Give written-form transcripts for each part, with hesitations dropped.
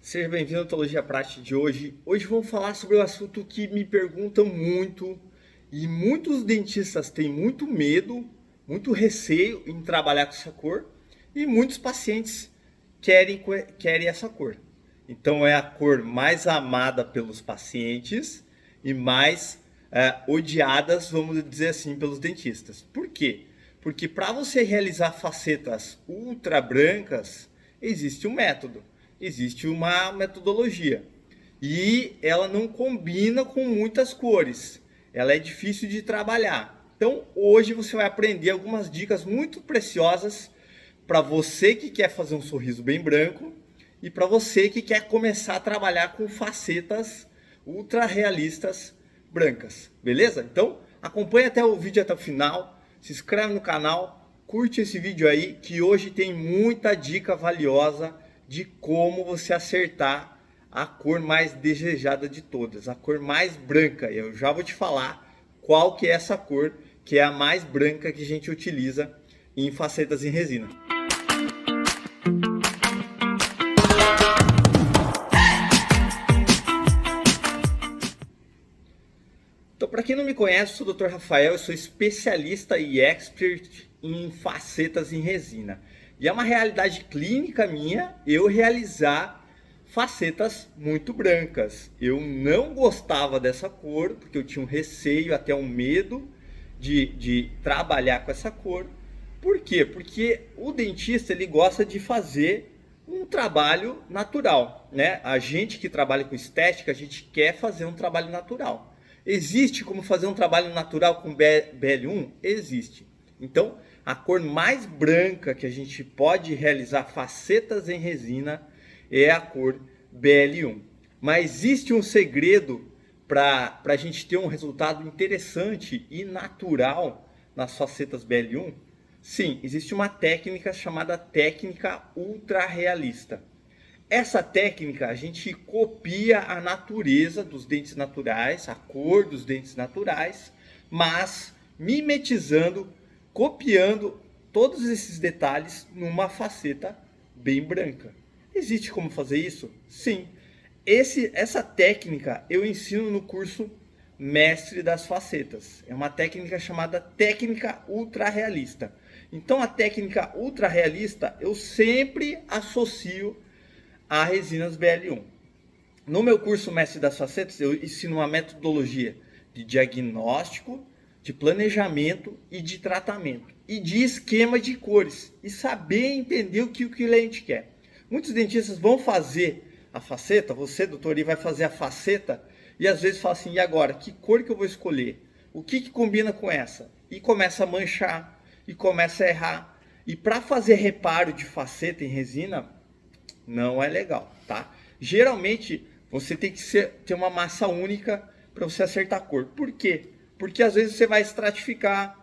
Seja bem-vindo à Ontologia Prática de hoje. Hoje vamos falar sobre um assunto que me perguntam muito e muitos dentistas têm muito medo, muito receio em trabalhar com essa cor e muitos pacientes querem essa cor. Então é a cor mais amada pelos pacientes e mais odiadas, vamos dizer assim, pelos dentistas. Por quê? Porque para você realizar facetas ultra brancas, existe um método, existe uma metodologia. E ela não combina com muitas cores. Ela é difícil de trabalhar. Então, hoje você vai aprender algumas dicas muito preciosas para você que quer fazer um sorriso bem branco e para você que quer começar a trabalhar com facetas ultra realistas brancas, beleza? Então, acompanha até o vídeo até o final, se inscreve no canal, curte esse vídeo aí que hoje tem muita dica valiosa de como você acertar a cor mais desejada de todas, a cor mais branca. Eu já vou te falar qual que é essa cor, que é a mais branca que a gente utiliza em facetas em resina. Então, para quem não me conhece, eu sou o Dr. Rafael, eu sou especialista e expert em facetas em resina. E é uma realidade clínica minha eu realizar facetas muito brancas. Eu não gostava dessa cor, porque eu tinha um receio, até um medo de trabalhar com essa cor. Por quê? Porque o dentista ele gosta de fazer um trabalho natural, né? A gente que trabalha com estética, a gente quer fazer um trabalho natural. Existe como fazer um trabalho natural com BL1? Existe. Então, a cor mais branca que a gente pode realizar facetas em resina é a cor BL1. Mas existe um segredo para a gente ter um resultado interessante e natural nas facetas BL1? Sim, existe uma técnica chamada técnica ultra realista. Essa técnica a gente copia a natureza dos dentes naturais, a cor dos dentes naturais, mas mimetizando, copiando todos esses detalhes numa faceta bem branca. Existe como fazer isso? Sim. Essa técnica eu ensino no curso Mestre das Facetas. É uma técnica chamada técnica ultra realista. Então a técnica ultra realista eu sempre associo a resinas BL1. No meu curso Mestre das Facetas, eu ensino uma metodologia de diagnóstico, de planejamento e de tratamento. E de esquema de cores. E saber entender o que o cliente quer. Muitos dentistas vão fazer a faceta, você, doutor, vai fazer a faceta, e às vezes fala assim, e agora? Que cor que eu vou escolher? O que combina com essa? E começa a manchar, e começa a errar. E para fazer reparo de faceta em resina, não é legal, tá? Geralmente você tem que ter uma massa única para você acertar a cor. Por quê? Porque às vezes você vai estratificar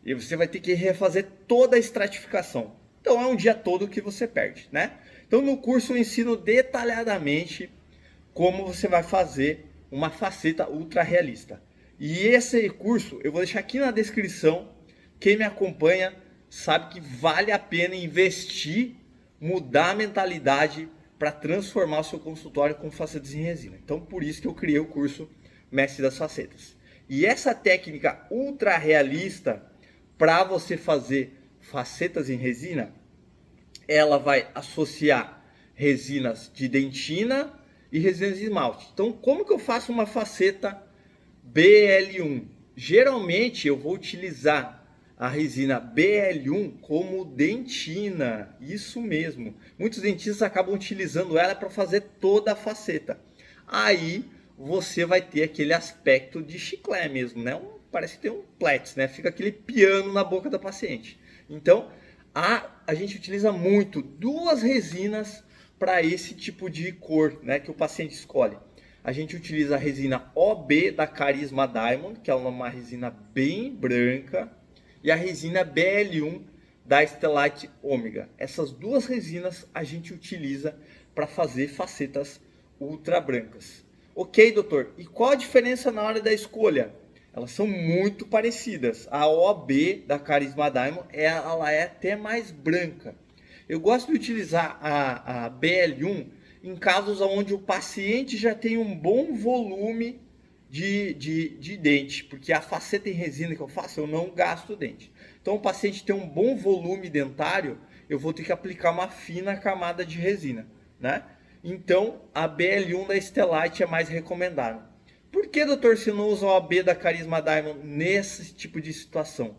e você vai ter que refazer toda a estratificação. Então é um dia todo que você perde, né? Então no curso eu ensino detalhadamente como você vai fazer uma faceta ultra realista. E esse curso eu vou deixar aqui na descrição. Quem me acompanha sabe que vale a pena investir, mudar a mentalidade para transformar o seu consultório com facetas em resina. Então, por isso que eu criei o curso Mestre das Facetas. E essa técnica ultra realista para você fazer facetas em resina, ela vai associar resinas de dentina e resinas de esmalte. Então, como que eu faço uma faceta BL1? Geralmente eu vou utilizar a resina BL1 como dentina, isso mesmo. Muitos dentistas acabam utilizando ela para fazer toda a faceta. Aí você vai ter aquele aspecto de chiclete mesmo, né? Parece que tem um plets, né? Fica aquele piano na boca da paciente. Então, a gente utiliza muito duas resinas para esse tipo de cor, né, que o paciente escolhe. A gente utiliza a resina OB da Carisma Diamond, que é uma resina bem branca, e a resina BL1 da Stellite Omega. Essas duas resinas a gente utiliza para fazer facetas ultra brancas. Ok, doutor? E qual a diferença na hora da escolha? Elas são muito parecidas. A OB da Carisma Diamond ela é até mais branca. Eu gosto de utilizar a BL1 em casos onde o paciente já tem um bom volume de dente, porque a faceta em resina que eu faço, eu não gasto dente. Então, o paciente tem um bom volume dentário, eu vou ter que aplicar uma fina camada de resina, né? Então, a BL1 da Estelite é mais recomendada. Por que, doutor, você não usa o AB da Carisma Diamond nesse tipo de situação?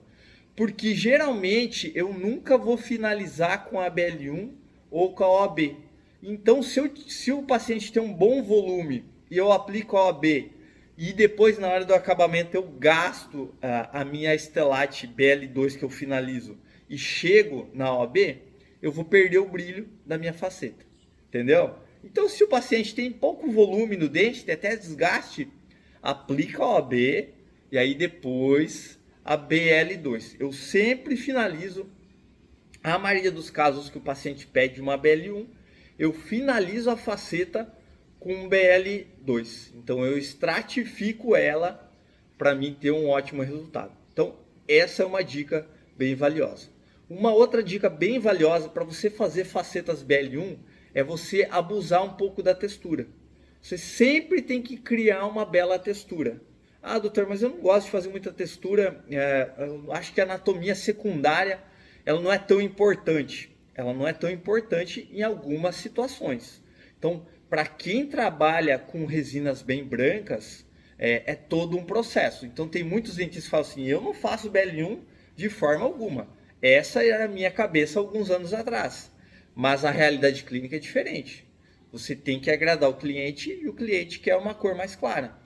Porque geralmente eu nunca vou finalizar com a BL1 ou com a OAB. Então, se o paciente tem um bom volume e eu aplico a OAB e depois na hora do acabamento eu gasto a minha Estelite BL2 que eu finalizo e chego na OAB, eu vou perder o brilho da minha faceta. Entendeu? Então, se o paciente tem pouco volume no dente, tem até desgaste, aplica a OAB e aí depois a BL2. Eu sempre finalizo, a maioria dos casos que o paciente pede uma BL1, eu finalizo a faceta com BL2. Então eu estratifico ela para mim ter um ótimo resultado. Então essa é uma dica bem valiosa. Uma outra dica bem valiosa para você fazer facetas BL1 é você abusar um pouco da textura. Você sempre tem que criar uma bela textura. Ah, doutor, mas eu não gosto de fazer muita textura. Eu acho que a anatomia secundária ela não é tão importante. Ela não é tão importante em algumas situações. Então, para quem trabalha com resinas bem brancas, é todo um processo. Então, tem muitos dentistas que falam assim, eu não faço BL1 de forma alguma. Essa era a minha cabeça alguns anos atrás. Mas a realidade clínica é diferente. Você tem que agradar o cliente e o cliente quer uma cor mais clara,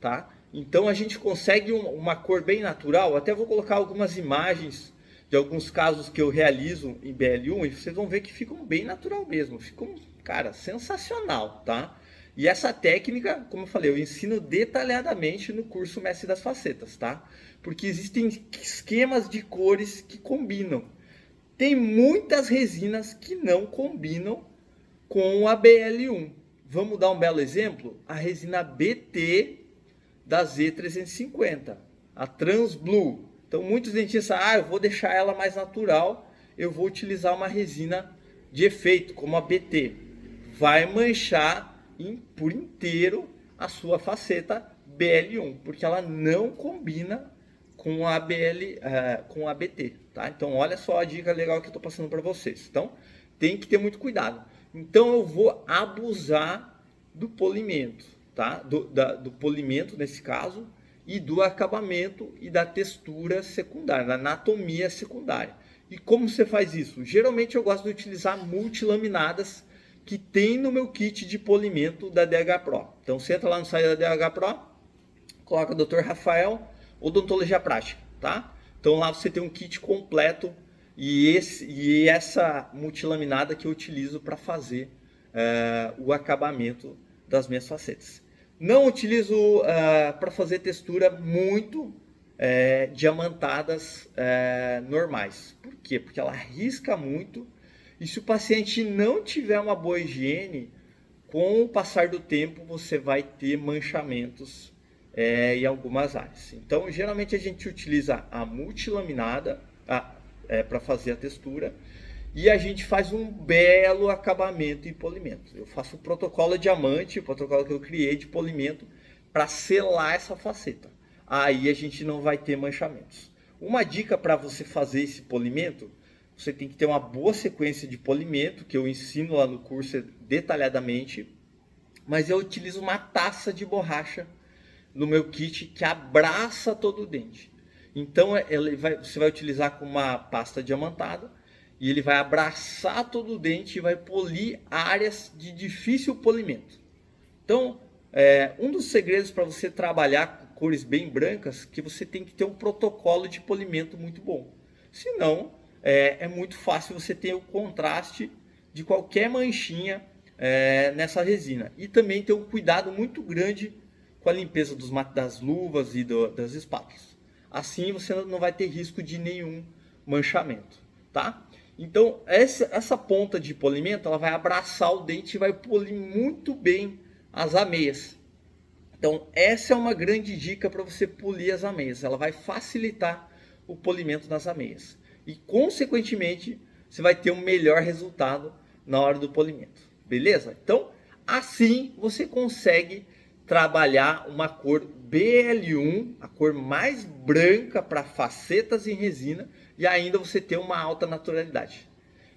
tá? Então a gente consegue uma cor bem natural. Até vou colocar algumas imagens de alguns casos que eu realizo em BL1 e vocês vão ver que ficam bem natural mesmo. Ficam, cara, sensacional, tá? E essa técnica, como eu falei, eu ensino detalhadamente no curso Mestre das Facetas, tá? Porque existem esquemas de cores que combinam. Tem muitas resinas que não combinam com a BL1. Vamos dar um belo exemplo? A resina BT da Z350, a Trans Blue. Então muitos dentistas, eu vou deixar ela mais natural, eu vou utilizar uma resina de efeito, como a BT. Vai manchar por inteiro a sua faceta BL1, porque ela não combina com a com a BT, tá? Então olha só a dica legal que eu estou passando para vocês. Então tem que ter muito cuidado. Então eu vou abusar do polimento, tá? Do polimento nesse caso e do acabamento e da textura secundária, da anatomia secundária. E como você faz isso? Geralmente eu gosto de utilizar multilaminadas que tem no meu kit de polimento da DH Pro. Então você entra lá no site da DH Pro, coloca Dr. Rafael Odontologia Prática, tá? Então lá você tem um kit completo e essa multilaminada que eu utilizo para fazer o acabamento das minhas facetas. Não utilizo para fazer textura muito diamantadas normais. Por quê? Porque ela risca muito e se o paciente não tiver uma boa higiene, com o passar do tempo você vai ter manchamentos em algumas áreas. Então, geralmente a gente utiliza a multilaminada para fazer a textura e a gente faz um belo acabamento e polimento. Eu faço o protocolo diamante, o protocolo que eu criei de polimento para selar essa faceta. Aí a gente não vai ter manchamentos. Uma dica para você fazer esse polimento, você tem que ter uma boa sequência de polimento, que eu ensino lá no curso detalhadamente, mas eu utilizo uma taça de borracha no meu kit que abraça todo o dente. Então você vai utilizar com uma pasta diamantada e ele vai abraçar todo o dente e vai polir áreas de difícil polimento. Então, um dos segredos para você trabalhar com cores bem brancas, que você tem que ter um protocolo de polimento muito bom. Senão, é muito fácil você ter o contraste de qualquer manchinha nessa resina. E também ter um cuidado muito grande com a limpeza das luvas e das espátulas. Assim você não vai ter risco de nenhum manchamento, tá? Então essa ponta de polimento ela vai abraçar o dente e vai polir muito bem as ameias. Então essa é uma grande dica para você polir as ameias. Ela vai facilitar o polimento nas ameias e consequentemente você vai ter um melhor resultado na hora do polimento. Beleza? Então Assim você consegue trabalhar uma cor BL1, a cor mais branca para facetas em resina, e ainda você ter uma alta naturalidade.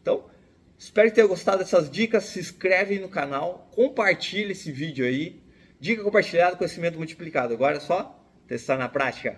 Então, espero que tenha gostado dessas dicas. Se inscreve no canal, compartilha esse vídeo aí. Dica compartilhada, conhecimento multiplicado. Agora é só testar na prática.